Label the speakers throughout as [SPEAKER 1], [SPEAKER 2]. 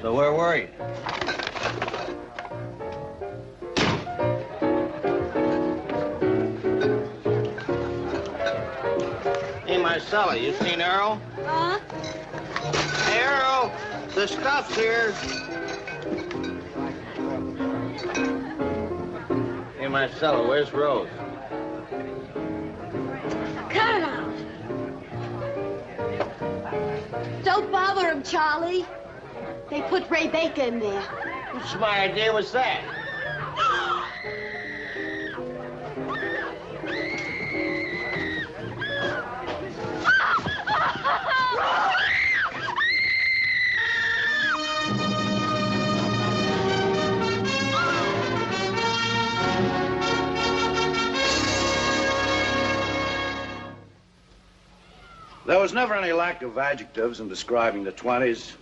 [SPEAKER 1] So where were you? Hey, Marcella, you seen Earl?
[SPEAKER 2] Huh?
[SPEAKER 1] Hey, Earl, the stuff's here. Hey, Marcella, where's Rose?
[SPEAKER 2] Cut it out. Don't bother him, Charlie. They put Ray Baker in there.
[SPEAKER 1] What smart idea was that?
[SPEAKER 3] There was never any lack of adjectives in describing the 20s.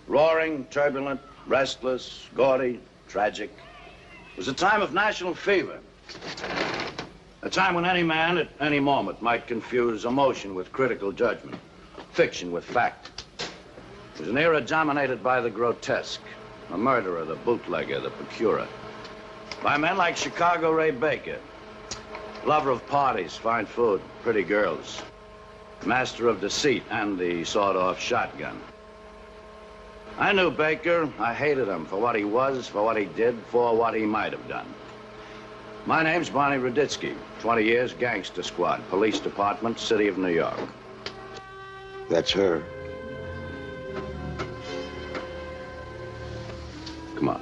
[SPEAKER 3] Roaring, turbulent, restless, gaudy, tragic. It was a time of national fever. A time when any man at any moment might confuse emotion with critical judgment, fiction with fact. It was an era dominated by the grotesque, the murderer, the bootlegger, the procurer. By men like Chicago Ray Baker, lover of parties, fine food, pretty girls, master of deceit and the sawed-off shotgun. I knew Baker. I hated him for what he was, for what he did, for what he might have done. My name's Barney Raditsky, 20 years, gangster squad, police department, city of New York.
[SPEAKER 4] That's her.
[SPEAKER 3] Come on.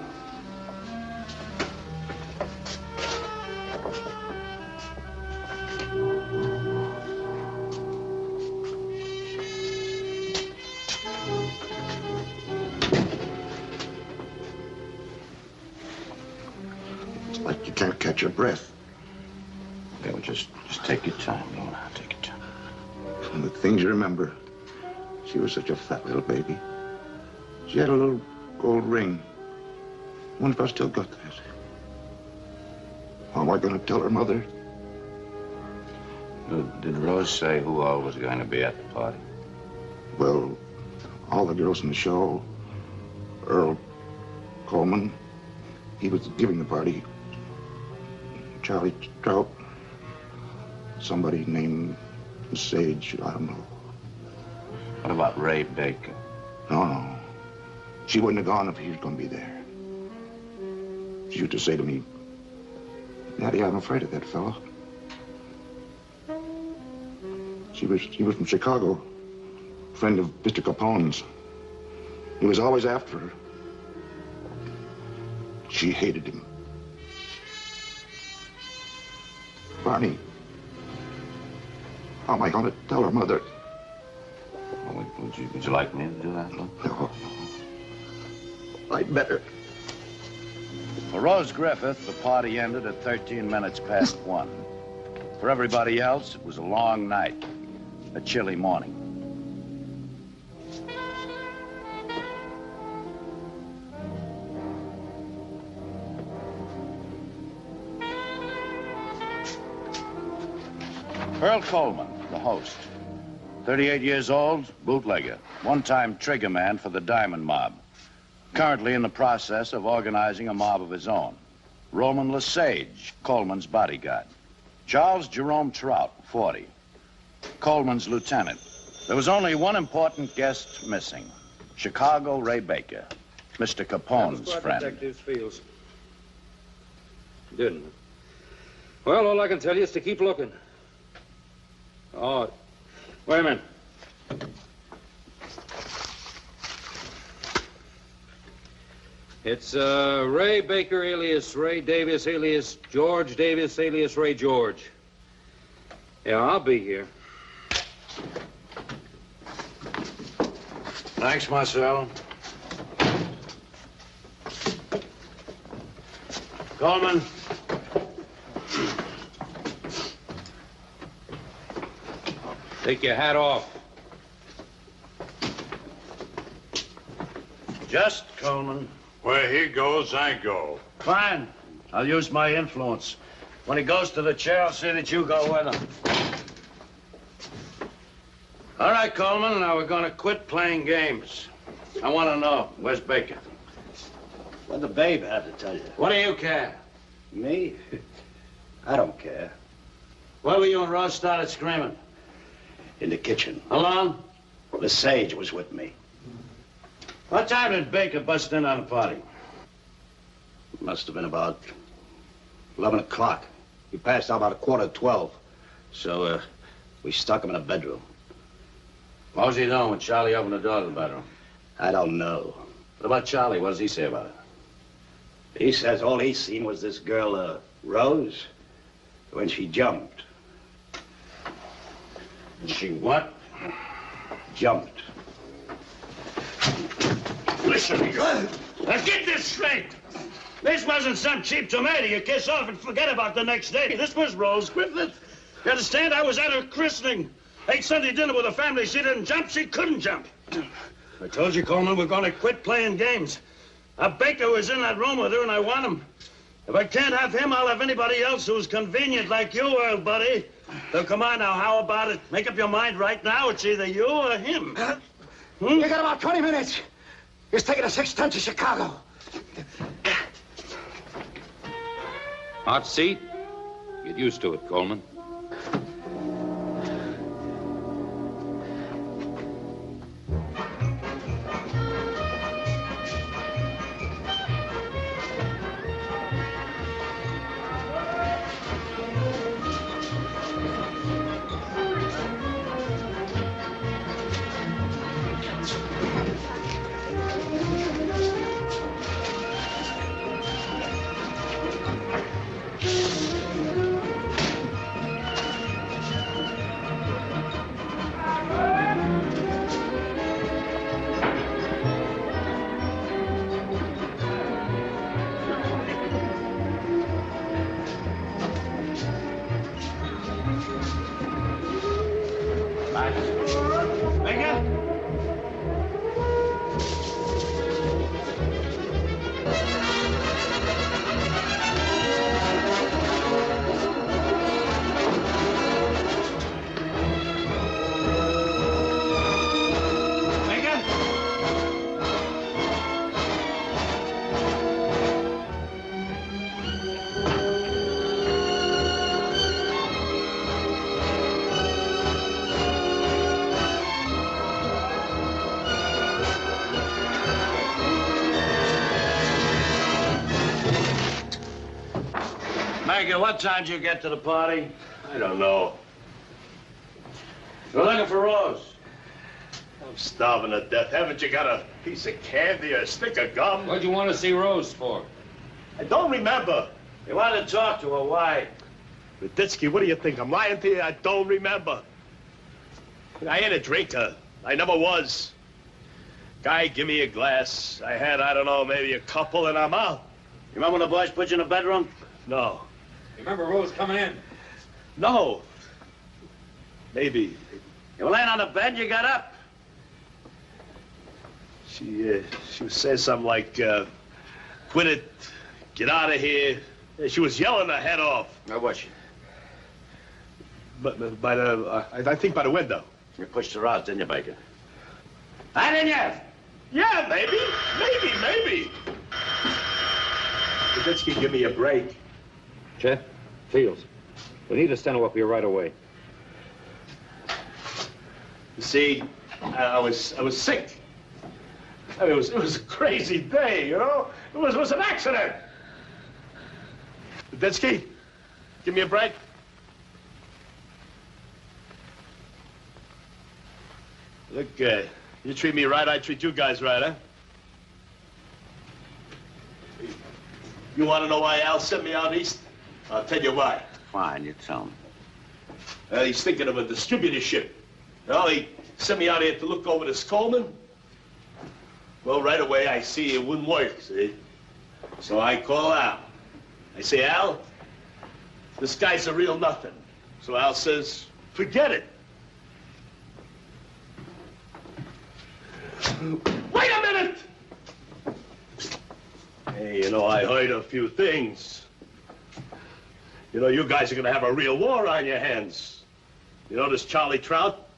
[SPEAKER 4] Like you can't catch your breath.
[SPEAKER 3] Yeah, well, just take your time, you know, take your time.
[SPEAKER 4] From the things you remember, she was such a fat little baby. She had a little gold ring. I wonder if I still got that. How am I going to tell her mother?
[SPEAKER 3] Did Rose say who all was going to be at the party?
[SPEAKER 4] Well, all the girls in the show. Earl Coleman, he was giving the party. Charlie Trout, somebody named Sage, I don't know.
[SPEAKER 3] What about Ray Baker?
[SPEAKER 4] No. She wouldn't have gone if he was going to be there. She used to say to me, Daddy, I'm afraid of that fellow. He was from Chicago, friend of Mr. Capone's. He was always after her. She hated him. Barney, how am I going to tell her mother?
[SPEAKER 3] Well, would you like me to do that, Lou?
[SPEAKER 4] No. I'd better.
[SPEAKER 3] For Rose Griffith, the party ended at 13 minutes past 1. For everybody else, it was a long night, a chilly morning. Earl Coleman, the host. 38 years old, bootlegger, one-time trigger man for the Diamond Mob. Currently in the process of organizing a mob of his own. Roman Lesage, Coleman's bodyguard. Charles Jerome Trout, 40. Coleman's lieutenant. There was only one important guest missing. Chicago Ray Baker, Mr. Capone's friend.
[SPEAKER 5] Detectives feels. Didn't. Well, all I can tell you is to keep looking. Oh, wait a minute. It's Ray Baker alias Ray Davis alias George Davis alias Ray George. Yeah, I'll be here.
[SPEAKER 3] Thanks, Marcel. Coleman.
[SPEAKER 5] Take your hat off.
[SPEAKER 3] Just Coleman.
[SPEAKER 6] Where he goes, I go.
[SPEAKER 3] Fine. I'll use my influence. When he goes to the chair, I'll say that you go with him. All right, Coleman, now we're going to quit playing games. I want to know, where's Baker?
[SPEAKER 1] What the babe had to tell you?
[SPEAKER 3] What do you care?
[SPEAKER 1] Me? I don't care.
[SPEAKER 3] Where were you and Rose started screaming?
[SPEAKER 1] In the kitchen.
[SPEAKER 3] Alone?
[SPEAKER 1] The sage was with me.
[SPEAKER 3] What time did Baker bust in on the party?
[SPEAKER 1] Must have been about 11 o'clock. He passed out about 11:15. So, we stuck him in a bedroom.
[SPEAKER 3] What was he doing when Charlie opened the door to the bedroom?
[SPEAKER 1] I don't know.
[SPEAKER 3] What about Charlie? What does he say about it?
[SPEAKER 1] He says all he seen was this girl, Rose, when she jumped.
[SPEAKER 3] She what?
[SPEAKER 1] Jumped.
[SPEAKER 3] Listen to you. Now get this straight. This wasn't some cheap tomato you kiss off and forget about the next day. This was Rose Griffith. You understand? I was at her christening. Ate Sunday dinner with a family. She didn't jump. She couldn't jump. I told you, Coleman, we're going to quit playing games. Baker was in that room with her, and I want him. If I can't have him, I'll have anybody else who's convenient like you, old buddy. So come on now, how about it? Make up your mind right now. It's either you or him.
[SPEAKER 1] You got about 20 minutes. He's taking a 6-ton to Chicago.
[SPEAKER 5] Hot seat? Get used to it, Coleman.
[SPEAKER 3] Baker, what time did you get to the party?
[SPEAKER 6] I don't know.
[SPEAKER 3] You're looking for Rose.
[SPEAKER 6] I'm starving to death. Haven't you got a piece of candy or a stick of gum?
[SPEAKER 5] What'd you want to see Rose for?
[SPEAKER 6] I don't remember.
[SPEAKER 3] You wanted to talk to her, why?
[SPEAKER 6] Raditsky, what do you think? I'm lying to you? I don't remember. I ain't a drinker. I never was. Guy, give me a glass. I had, I don't know, maybe a couple, and I'm out.
[SPEAKER 3] You remember when the boys put you in the bedroom?
[SPEAKER 6] No.
[SPEAKER 5] You remember Rose coming in?
[SPEAKER 6] No. Maybe.
[SPEAKER 3] You were laying on the bed, you got up.
[SPEAKER 6] She was saying something like, quit it, get out of here. She was yelling her head off.
[SPEAKER 3] Where was she?
[SPEAKER 6] But by the, I think by the window.
[SPEAKER 3] You pushed her out, didn't you, Baker? I didn't you?
[SPEAKER 6] Yeah, maybe. Raditsky, give me a break.
[SPEAKER 5] Chet, Fields, we need a steno up here right away.
[SPEAKER 6] You see, I was sick. I mean, it was a crazy day, you know? It was an accident. Raditsky, give me a break. Look, you treat me right, I treat you guys right, huh? You want to know why Al sent me out east? I'll tell you why.
[SPEAKER 3] Fine, you tell me.
[SPEAKER 6] He's thinking of a distributorship. Well, he sent me out here to look over this Coleman. Well, right away, I see it wouldn't work, see? So I call Al. I say, Al, this guy's a real nothing. So Al says, forget it. Wait a minute! Hey, I heard a few things. You guys are gonna have a real war on your hands. This Charlie Trout?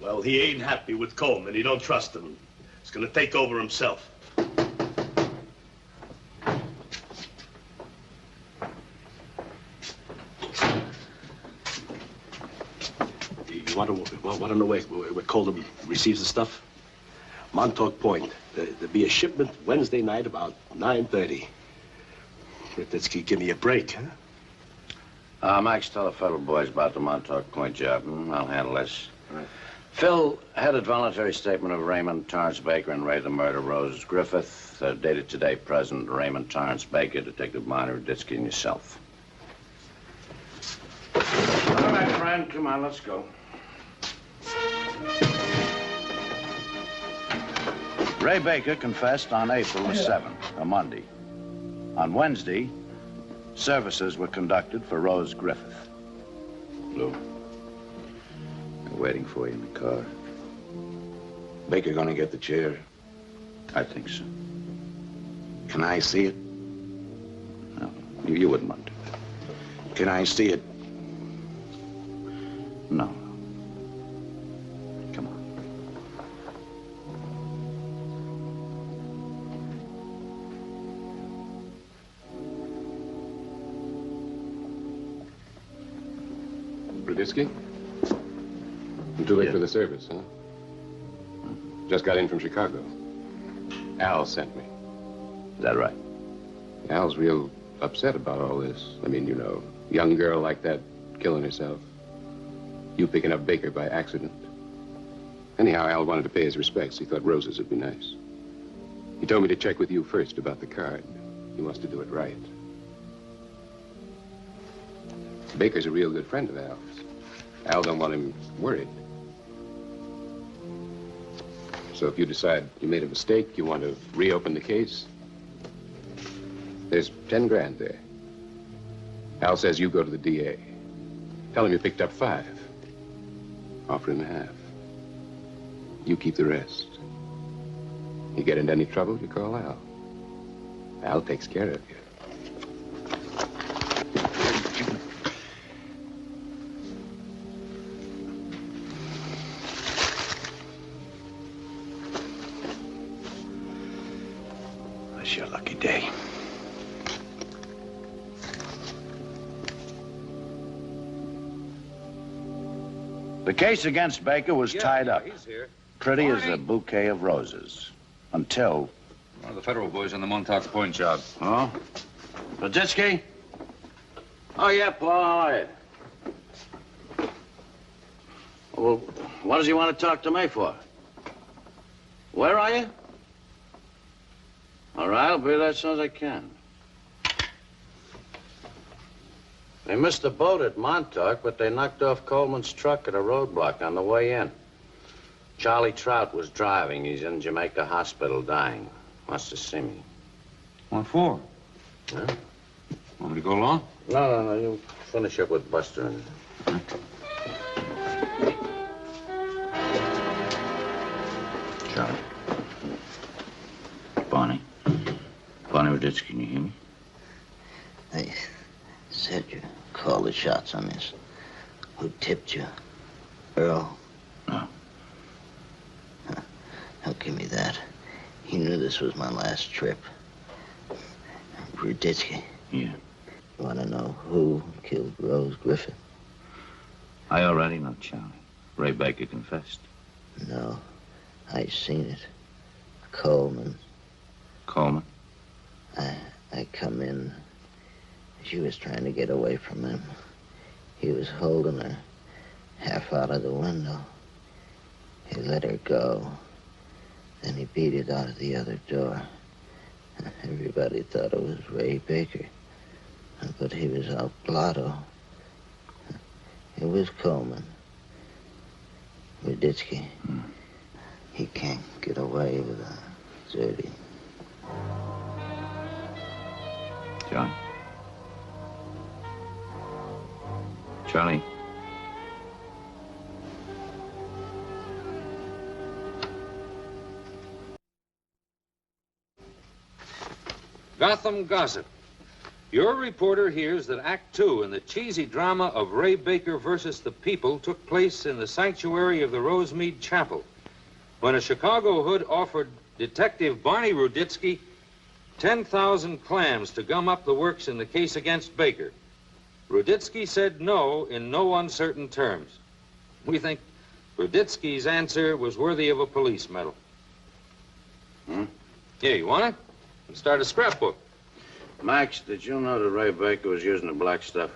[SPEAKER 6] Well, he ain't happy with Coleman. He don't trust him. He's gonna take over himself.
[SPEAKER 1] You want to know where Coleman receives the stuff? Montauk Point. There'll be a shipment Wednesday night about 9:30. Let's give me a break, huh?
[SPEAKER 3] Max, tell the federal boys about the Montauk Point job. I'll handle this. Right. Phil, headed voluntary statement of Raymond Torrance Baker and Ray the murder, Rose Griffith, dated today, present, Raymond Torrance Baker, Detective Minor, Ditsky, and yourself. All right, friend, come on, let's go. Ray Baker confessed on April the 7th, a Monday. On Wednesday, services were conducted for Rose Griffith.
[SPEAKER 4] Lou, I'm waiting for you in the car. Baker gonna get the chair?
[SPEAKER 3] I think so.
[SPEAKER 4] Can I see it?
[SPEAKER 3] No, you wouldn't want to.
[SPEAKER 4] Can I see it?
[SPEAKER 3] No. Come on.
[SPEAKER 7] Broditsky? I'm too late for the service, huh? Just got in from Chicago. Al sent me.
[SPEAKER 3] Is that right?
[SPEAKER 7] Al's real upset about all this. I mean, young girl like that killing herself. You picking up Baker by accident. Anyhow, Al wanted to pay his respects. He thought roses would be nice. He told me to check with you first about the card. He wants to do it right. Baker's a real good friend of Al's. Al don't want him worried. So if you decide you made a mistake, you want to reopen the case, there's 10 grand there. Al says you go to the DA. Tell him you picked up 5. Offer him half. You keep the rest. You get into any trouble, you call Al. Al takes care of you.
[SPEAKER 1] That's your lucky day.
[SPEAKER 3] The case against Baker was tied up,
[SPEAKER 5] He's here.
[SPEAKER 3] pretty as a bouquet of roses, until...
[SPEAKER 8] One of the federal boys on the Montauk Point job.
[SPEAKER 3] Oh? Broditsky? Oh, yeah, Paul, how are you? Well, what does he want to talk to me for? Where are you? All right, I'll be there as soon as I can. They missed the boat at Montauk, but they knocked off Coleman's truck at a roadblock on the way in. Charlie Trout was driving. He's in Jamaica Hospital dying. Wants to see me.
[SPEAKER 8] What for?
[SPEAKER 3] Huh?
[SPEAKER 8] Want me to go along?
[SPEAKER 3] No. You finish up with Buster and...
[SPEAKER 8] Charlie. Bonnie. Bonnie Broditsky, can you hear me?
[SPEAKER 9] They said you called the shots on this. Who tipped you? Earl?
[SPEAKER 8] No.
[SPEAKER 9] Don't give me that. He knew this was my last trip. Broditsky.
[SPEAKER 8] Yeah.
[SPEAKER 9] You want to know who killed Rose Griffith?
[SPEAKER 8] I already know, Charlie. Ray Baker confessed.
[SPEAKER 9] No, I seen it. Coleman.
[SPEAKER 8] Coleman?
[SPEAKER 9] I come in. She was trying to get away from him. He was holding her half out of the window. He let her go. Then he beat it out of the other door. Everybody thought it was Ray Baker. But he was out blotto. It was Coleman. Broditsky. He can't get away with a dirty.
[SPEAKER 8] John? Charlie?
[SPEAKER 5] Gotham Gossip. Your reporter hears that Act 2 in the cheesy drama of Ray Baker versus the People took place in the sanctuary of the Rosemead Chapel, when a Chicago hood offered Detective Barney Ruditsky 10,000 clams to gum up the works in the case against Baker. Ruditsky said no in no uncertain terms. We think Ruditsky's answer was worthy of a police medal. Here, you want it? Let's start a scrapbook.
[SPEAKER 3] Max, did you know that Ray Baker was using the black stuff?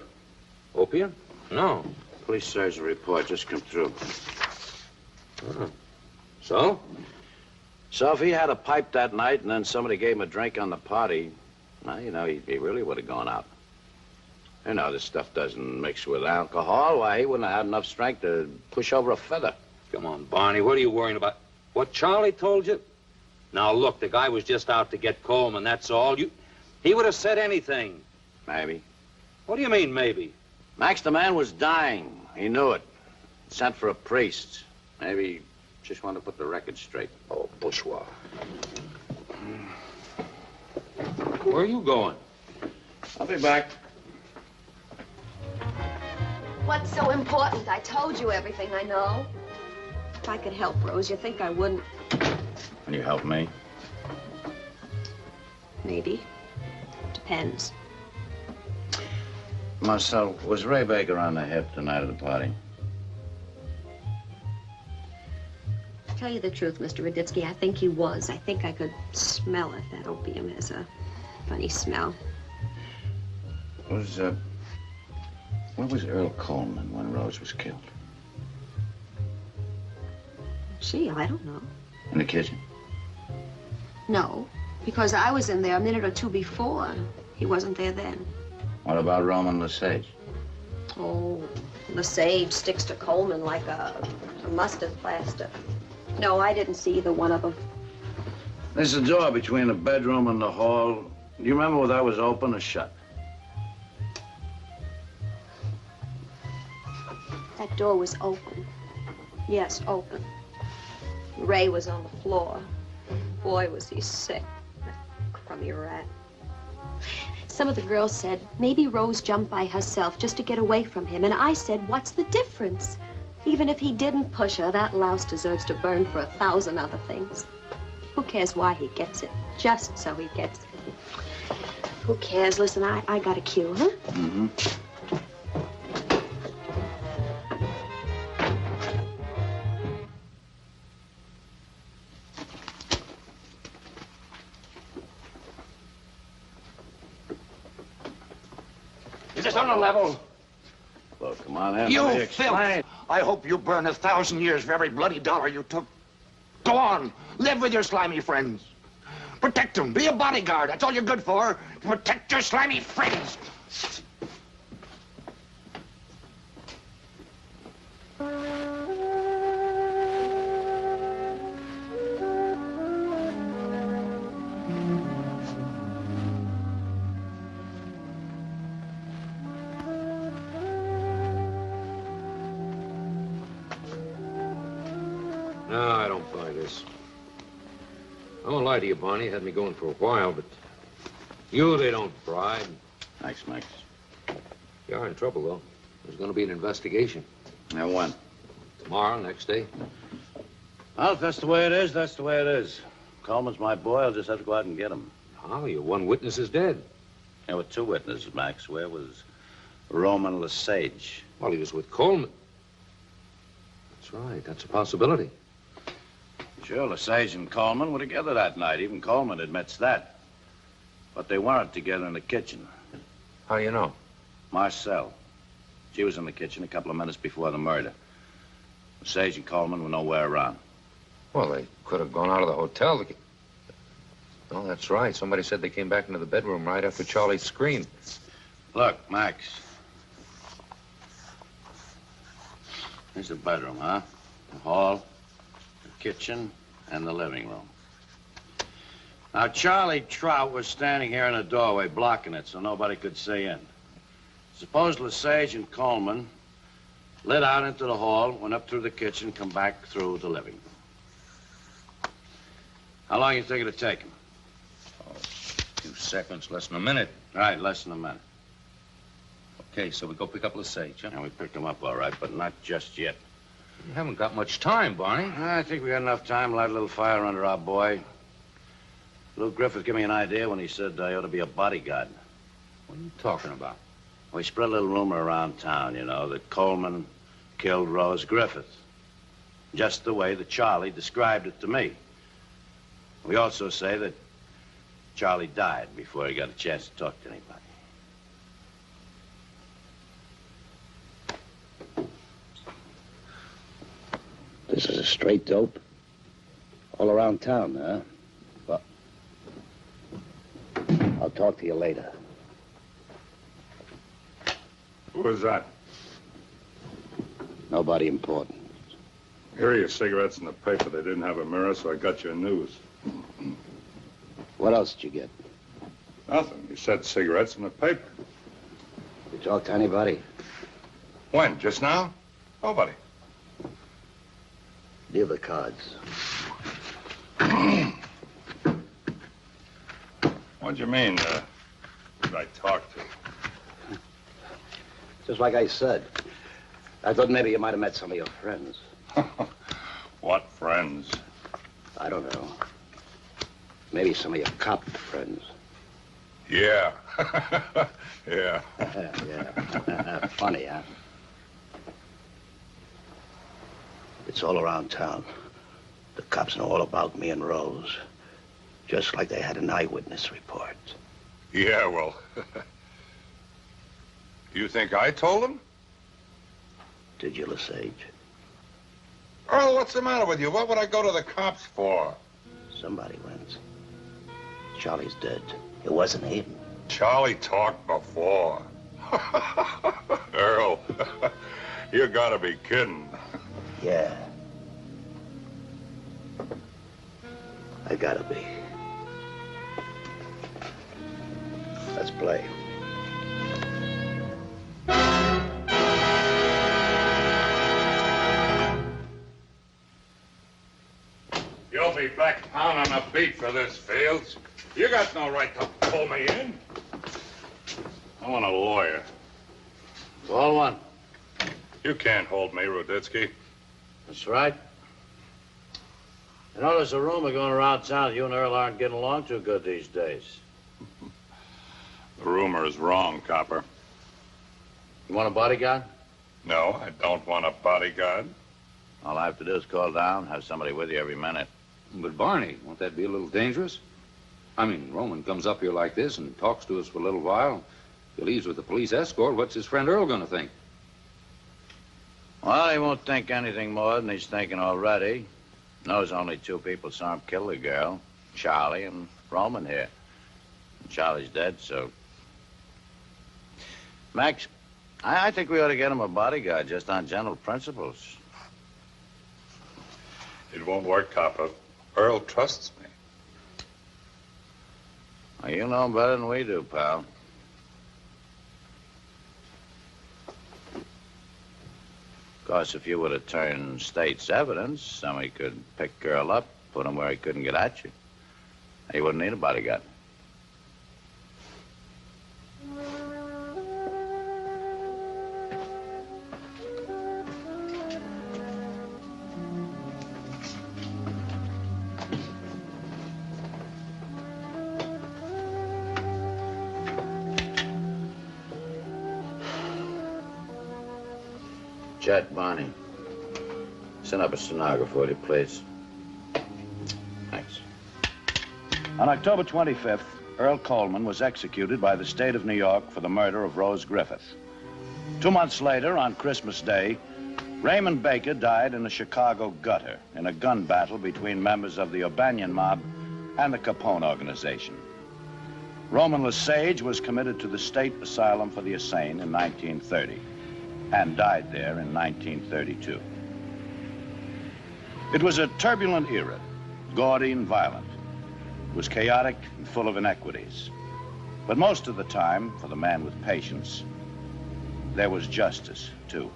[SPEAKER 5] Opium? No.
[SPEAKER 3] Police surgeon report just come through.
[SPEAKER 5] Oh. So?
[SPEAKER 3] So if he had a pipe that night and then somebody gave him a drink on the party, well, you know, he really would have gone out. You know, this stuff doesn't mix with alcohol. Why, he wouldn't have had enough strength to push over a feather.
[SPEAKER 5] Come on, Barney, what are you worrying about? What Charlie told you? Now, look, the guy was just out to get Coleman, that's all. He would have said anything.
[SPEAKER 3] Maybe.
[SPEAKER 5] What do you mean, maybe?
[SPEAKER 3] Max, the man was dying. He knew it. Sent for a priest. Maybe just wanted to put the record straight.
[SPEAKER 5] Oh, bourgeois. Where are you going?
[SPEAKER 3] I'll be back.
[SPEAKER 2] What's so important? I told you everything I know.
[SPEAKER 10] If I could help Rose, you think I wouldn't?
[SPEAKER 3] Can you help me?
[SPEAKER 10] Maybe. Depends.
[SPEAKER 3] Marcel, was Ray Baker on the hip the night of the party?
[SPEAKER 10] To tell you the truth, Mr. Ruditsky, I think he was. I think I could smell it. That opium has a funny smell.
[SPEAKER 3] Where was Earl Coleman when Rose was killed?
[SPEAKER 10] Gee, I don't know.
[SPEAKER 3] In the kitchen?
[SPEAKER 10] No, because I was in there a minute or two before. He wasn't there then.
[SPEAKER 3] What about Roman Lesage?
[SPEAKER 10] Oh, Lesage sticks to Coleman like a mustard plaster. No, I didn't see either one of them.
[SPEAKER 3] There's a door between the bedroom and the hall. Do you remember whether that was open or shut?
[SPEAKER 10] That door was open. Yes, open. Ray was on the floor. Boy, was he sick. That crummy rat. Some of the girls said maybe Rose jumped by herself just to get away from him. And I said, what's the difference? Even if he didn't push her, that louse deserves to burn for 1,000 other things. Who cares why he gets it? Just so he gets it. Who cares? Listen, I got a cue, huh?
[SPEAKER 3] Mm-hmm.
[SPEAKER 11] Is this on the level?
[SPEAKER 3] Well, come on in.
[SPEAKER 11] You
[SPEAKER 3] Let me
[SPEAKER 11] filth!
[SPEAKER 3] explain.
[SPEAKER 11] I hope you burn 1,000 years for every bloody dollar you took. Go on. Live with your slimy friends. Protect them. Be a bodyguard. That's all you're good for. Protect your slimy friends.
[SPEAKER 5] No, I don't buy this. I won't lie to you, Barney. You had me going for a while, but you, they don't bribe.
[SPEAKER 3] Thanks, Max.
[SPEAKER 5] You are in trouble, though. There's going to be an investigation.
[SPEAKER 3] Now, when?
[SPEAKER 5] Tomorrow, next day.
[SPEAKER 3] Well, if that's the way it is, that's the way it is. Coleman's my boy. I'll just have to go out and get him.
[SPEAKER 5] Oh, your one witness is dead.
[SPEAKER 3] There were 2 witnesses, Max. Where was Roman Lesage?
[SPEAKER 5] Well, he was with Coleman. That's right. That's a possibility.
[SPEAKER 3] Sure, Lesage and Coleman were together that night. Even Coleman admits that. But they weren't together in the kitchen.
[SPEAKER 5] How do you know?
[SPEAKER 3] Marcel. She was in the kitchen a couple of minutes before the murder. Lesage and Coleman were nowhere around.
[SPEAKER 5] Well, they could have gone out of the hotel. Oh, that's right. Somebody said they came back into the bedroom right after Charlie screamed.
[SPEAKER 3] Look, Max. Here's the bedroom, huh? The hall, the kitchen, and the living room. Now, Charlie Trout was standing here in the doorway blocking it so nobody could see in. Suppose Lesage and Coleman lit out into the hall, went up through the kitchen, come back through the living room. How long you think it'd take them?
[SPEAKER 5] Oh, you seconds, less than a minute.
[SPEAKER 3] All right, less than a minute.
[SPEAKER 5] Okay, so we go pick up Lesage, huh?
[SPEAKER 3] And we picked him up all right, but not just yet.
[SPEAKER 5] You haven't got much time, Barney.
[SPEAKER 3] I think we got enough time to light a little fire under our boy. Lou Griffith gave me an idea when he said I ought to be a bodyguard.
[SPEAKER 5] What are you talking about?
[SPEAKER 3] We spread a little rumor around town, you know, that Coleman killed Rose Griffith. Just the way that Charlie described it to me. We also say that Charlie died before he got a chance to talk to anybody.
[SPEAKER 12] This is a straight dope? All around town, huh? Well, I'll talk to you later.
[SPEAKER 13] Who was that?
[SPEAKER 12] Nobody important.
[SPEAKER 13] Here are your cigarettes in the paper. They didn't have a mirror, so I got your news.
[SPEAKER 12] What else did you get?
[SPEAKER 13] Nothing. You said cigarettes in the paper.
[SPEAKER 12] You talk to anybody?
[SPEAKER 13] When? Just now? Nobody.
[SPEAKER 12] Deal the cards.
[SPEAKER 13] What do you mean, did I talk to?
[SPEAKER 12] Just like I said. I thought maybe you might have met some of your friends.
[SPEAKER 13] What friends?
[SPEAKER 12] I don't know. Maybe some of your cop friends.
[SPEAKER 13] Yeah. Yeah.
[SPEAKER 12] Yeah. Funny, huh? It's all around town. The cops know all about me and Rose. Just like they had an eyewitness report.
[SPEAKER 13] Yeah, well... You think I told them?
[SPEAKER 12] Did you, Lesage?
[SPEAKER 13] Earl, what's the matter with you? What would I go to the cops for?
[SPEAKER 12] Somebody went. Charlie's dead. It wasn't him.
[SPEAKER 13] Charlie talked before. Earl, you gotta be kidding.
[SPEAKER 12] Yeah. I gotta be. Let's play.
[SPEAKER 13] You'll be back pounding a beat for this, Fields. You got no right to pull me in. I want a lawyer.
[SPEAKER 3] Call one.
[SPEAKER 13] You can't hold me, Ruditsky.
[SPEAKER 3] That's right. You know, there's a rumor going around town that you and Earl aren't getting along too good these days.
[SPEAKER 13] The rumor is wrong, Copper.
[SPEAKER 3] You want a bodyguard?
[SPEAKER 13] No, I don't want a bodyguard.
[SPEAKER 3] All I have to do is call down, have somebody with you every minute.
[SPEAKER 5] But Barney, won't that be a little dangerous? I mean, Roman comes up here like this and talks to us for a little while. If he leaves with the police escort, what's his friend Earl gonna think?
[SPEAKER 3] Well, he won't think anything more than he's thinking already. Knows only two people saw him kill the girl, Charlie and Roman here. And Charlie's dead, so... Max, I think we ought to get him a bodyguard just on general principles.
[SPEAKER 13] It won't work, Copper. Earl trusts me.
[SPEAKER 3] Well, you know him better than we do, pal. Of course, if you were to turn state's evidence, somebody could pick Earl up, put him where he couldn't get at you. He wouldn't need a bodyguard. Chet, Barney. Send up a stenographer, will you, please? Thanks. On October 25th, Earl Coleman was executed by the state of New York for the murder of Rose Griffith. 2 months later, on Christmas Day, Raymond Baker died in a Chicago gutter in a gun battle between members of the O'Banion mob and the Capone organization. Roman Lesage was committed to the State Asylum for the Insane in 1930. And died there in 1932. It was a turbulent era, gaudy and violent. It was chaotic and full of inequities. But most of the time, for the man with patience, there was justice, too.